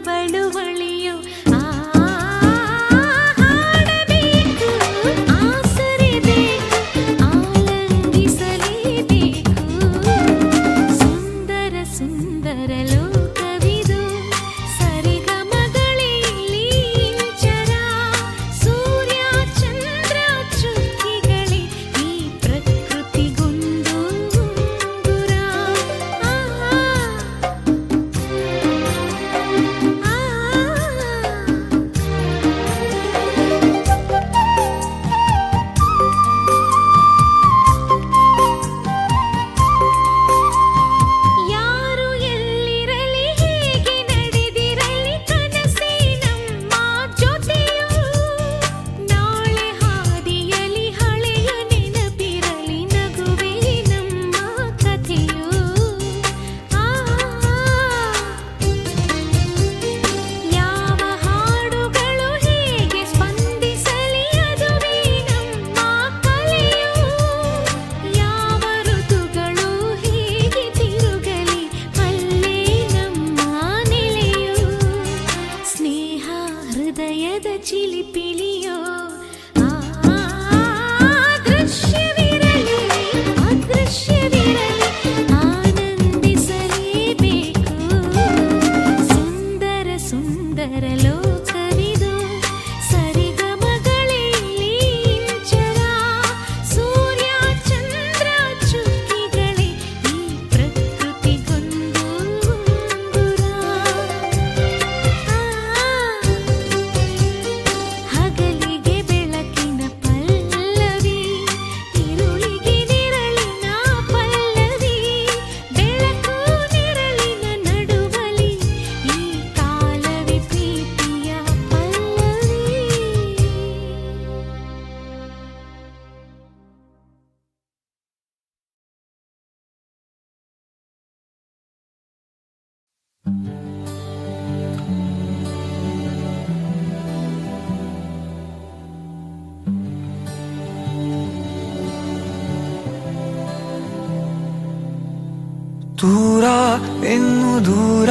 ಬಳುವಳಿಯೋ ಹಾಡಬೇಕು, ಆಸರಿಬೇಕು, ಆಲಂಗಿಸಲೇಬೇಕು. ಸುಂದರ ಸುಂದರ ಲೋಕವಿದು, ಸರಿಗಮಗಳಿಲ್ಲಿ ಇಂಚರ. ಸೂರ್ಯ ಚಂದ್ರ ಚುಕ್ಕಿಗಳೇ ಈ ಪ್ರಕೃತಿಗೊಂದು ಉಂಗುರ. ಯಾರು ಎಲ್ಲಿರಲಿ, ಹೇಗೆ ನಡೆದಿರಲಿ, ಕನಸೇ ನಮ್ಮ ಜೊತೆಯು. ನಾಳೆ ಹಾದಿಯಲಿ ಹಳೆಯ ನೆನಪಿರಲಿ, ನಗುವೇ ನಮ್ಮ ಕಥೆಯು. ಯಾವ ಹಾಡುಗಳು ಹೇಗೆ ಸ್ಪಂದಿಸಲಿ, ಅದುವೇ ನಮ್ಮ ಕಲೆಯು. ಯಾವ ಋತುಗಳು ಹೇಗೆ ತಿರುಗಲಿ, ಅಲ್ಲೇ ನಮ್ಮ ನೆಲೆಯು. ಸ್ನೇಹ ಹೃದಯದ ಚಿಲಿಪಿಲಿಯೋ ದೃಶ್ಯವಿರಲಿ, ಅದೃಶ್ಯವಿರಲಿ, ಆನಂದಿಸಲೇಬೇಕು. ಸುಂದರ ಸುಂದರ ಲೋಕವಿದು, ಸರಿಗಮಗಳಿಲ್ಲಿ ಇಂಚರ. ಸೂರ್ಯ ಚಂದ್ರ ಚುಕ್ಕಿಗಳೇ ಈ ಪ್ರಕೃತಿಗೊಂದು ಉಂಗುರ. ಹಗಲಿಗೆ ಬೆಳಕಿನ ಪಲ್ಲವಿ, ಇರುಳಿಗೆ ನೆರಳಿನ ಪಲ್ಲವಿ. ಬೆಳಕು ನೆರಳಿನ ನಡುವಲಿ ಈ ಕಾಲವೇ ಪ್ರೀತಿಯ ಪಲ್ಲವಿ. ದೂರ ಇನ್ನು ದೂರ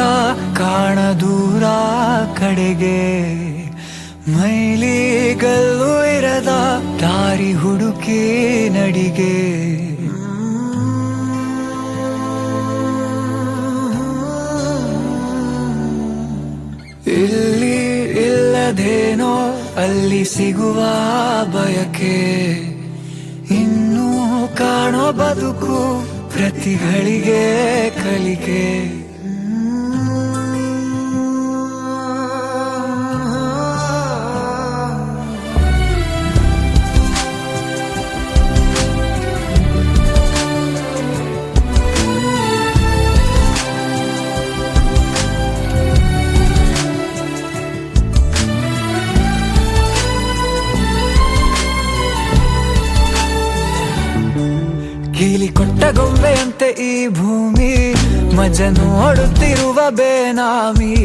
ಕಾಣ, ದೂರ ಕಡೆಗೆ ಮೈಲಿಗಲ್ಲು ಇರದ ದಾರಿ ಹುಡುಕಿ ನಡಿಗೆ. ಇಲ್ಲಿ ಇಲ್ಲದೇನೋ ಅಲ್ಲಿ ಸಿಗುವ ಬಯಕೆ, ಇನ್ನೂ ಕಾಣೋ ಬದುಕು ಪ್ರತಿಗಳಿಗೆ ಕಲಿಕೆ. ಕೀಲಿ ಕೊಟ್ಟ ಗೊಂಬೆಯಂತೆ ಈ ಭೂಮಿ, ಮಜ ನೋಡುತ್ತಿರುವ ಬೇನಾಮಿ.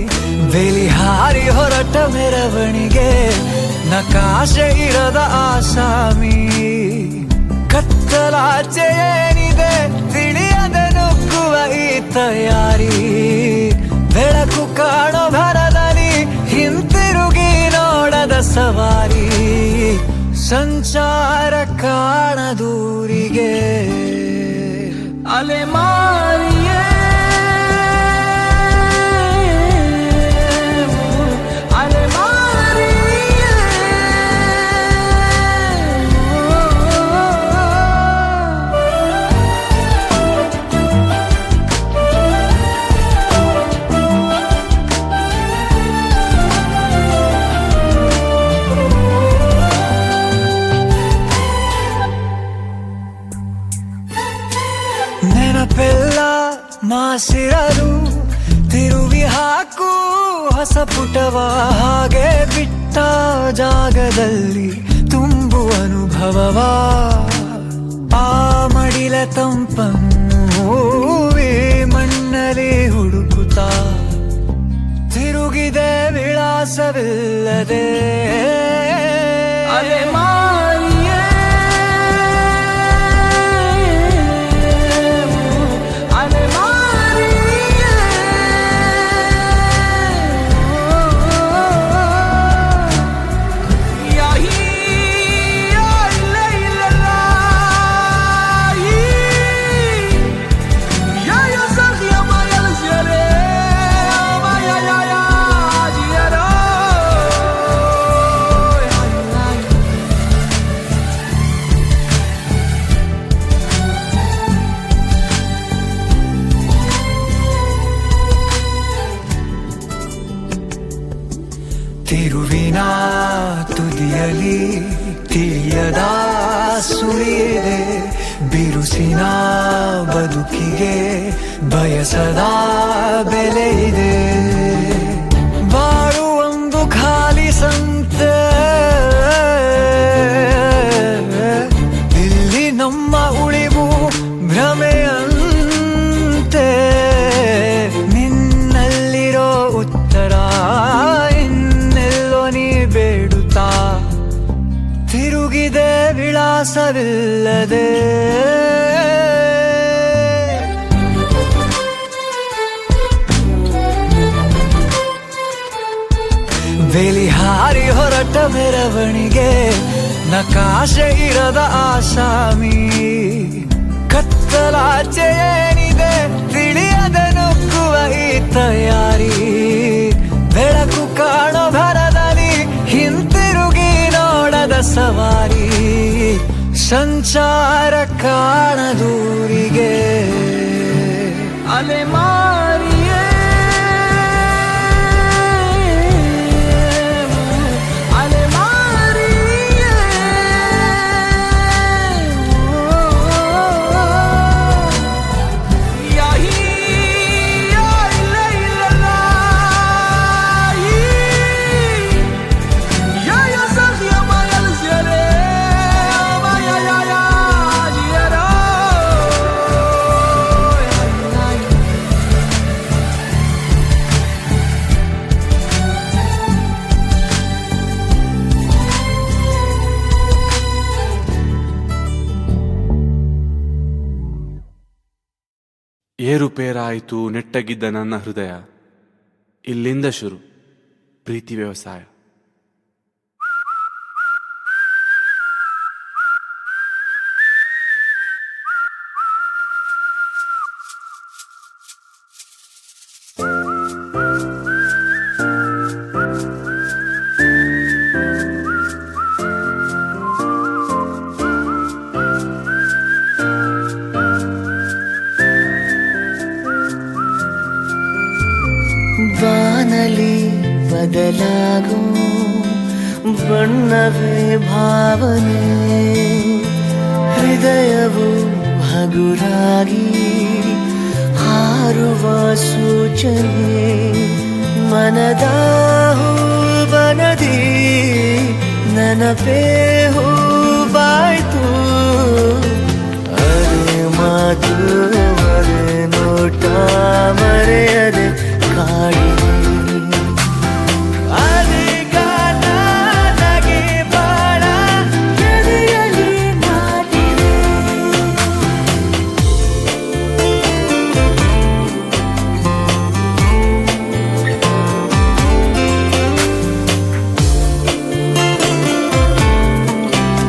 ಬೇಲಿ ಹಾರಿ ಹೊರಟ ಮೆರವಣಿಗೆ, ನಕಾಶೆ ಇರದ ಆಸಾಮಿ. ಕತ್ತಲಾಚೆ ಏನಿದೆ ತಿಳಿಯದೆ ನುಗ್ಗುವ ಈ ತಯಾರಿ. ಬೆಳಕು ಕಾಣೋ ಭರದಲ್ಲಿ ಹಿಂತಿರುಗಿ ನೋಡದ ಸವಾರಿ. ಸಂಚಾರ ಕಾಣದೂರಿಗೆ ಅಲೆಮಾರಿಯೇ, ಅಲೆಮಾರಿಯೇ. ನೆನಪೆಲ್ಲ ಮಾಸಿರಲು ತಿರುವಿ ಹಾಕು ಹೊಸ ಪುಟವ. ಹಾಗೆ ಬಿಟ್ಟ ಜಾಗದಲ್ಲಿ ತುಂಬು ಅನುಭವವ. ಆ ಮಡಿಲ ತಂಪನ್ನು ಈ ಮಣ್ಣಲ್ಲಿ ಹುಡುಕುತ್ತಾ ತಿರುಗಿದೆ ವಿಳಾಸವಿಲ್ಲದೆ. ಅಲೆಮಾರಿಯೇ, ಅಲೆಮಾರಿಯೇ. ತಿರುವಿನ ತುದಿಯಲಿ ತಿಳಿಯದ ಸುಳಿಯಿದೆ, ಬಿರುಸಿನ ಬದುಕಿಗೆ ಬಯಸದ ಬೆಲೆ ಇದೆ. ಬಾಳು ಒಂದು ಖಾಲಿ ಸಂತೆ, ಇಲ್ಲಿ ನಮ್ಮ ಉಳಿವು ಭ್ರಮೆಯಂತೆ. ನಿನ್ನಲ್ಲಿರೋ ಉತ್ತರ ಇನ್ನೆಲ್ಲೋ ನೀ ಬೇಡುತ್ತಾ ತಿರುಗಿದೆ ವಿಳಾಸವಿಲ್ಲದೆ. ವೇಲಿಹಾರಿ ಹೊರಟ ಮೆರವಣಿಗೆ, ನಕಾಶೆ ಇರದ ಆಸಾಮಿ. ಕತ್ತಲಾಚೆ ಏನಿದೆ ತಿಳಿಯದೆ ನುಗ್ಗುವ ಈ ತಯಾರಿ. ಬೆಳಕು ಕಾಣೋ ಭರದಲ್ಲಿ ಹಿಂತಿರುಗಿ ನೋಡದ ಸವಾರಿ. ಸಂಚಾರ ಕಾಣದೂರಿಗೆ ಅಲೆಮಾರಿಯೇ, ಅಲೆಮಾರಿಯೇ. ಯಾಹೀ ಯಾ ಇಲ್ಲ ಇಲ್ಲಲ್ಲ, ಯಾ ಯಾ ಸಲ್ಸಿಯ ಮಾಯಲ್ ಸೆರೆ ಮಾಯ ಯಾ ಯಾ ಜಿಯರೋ. ಏರುಪೇರಾಯಿತು ನೆಟ್ಟಗಿದ್ದ ನನ್ನ ಹೃದಯ, ಇಲ್ಲಿಂದ ಶುರು ಪ್ರೀತಿ ವ್ಯವಸಾಯ. ಬಾನಲಿ ಬದಲಾಗೋ ಬಣ್ಣವೇ ಭಾವನೆ, ಹೃದಯವು ಹಗುರಾಗಿ ಹಾರುವ ಸೂಚನೆ. ಮನದ ಹೂವನದಿ ನೆನಪೇ ಹೂವಾಯ್ತು. ಅರೆ ಮಾತು ಅರೆ ನೋಟ ಮರೆಯದೆ ಕಾಡಿ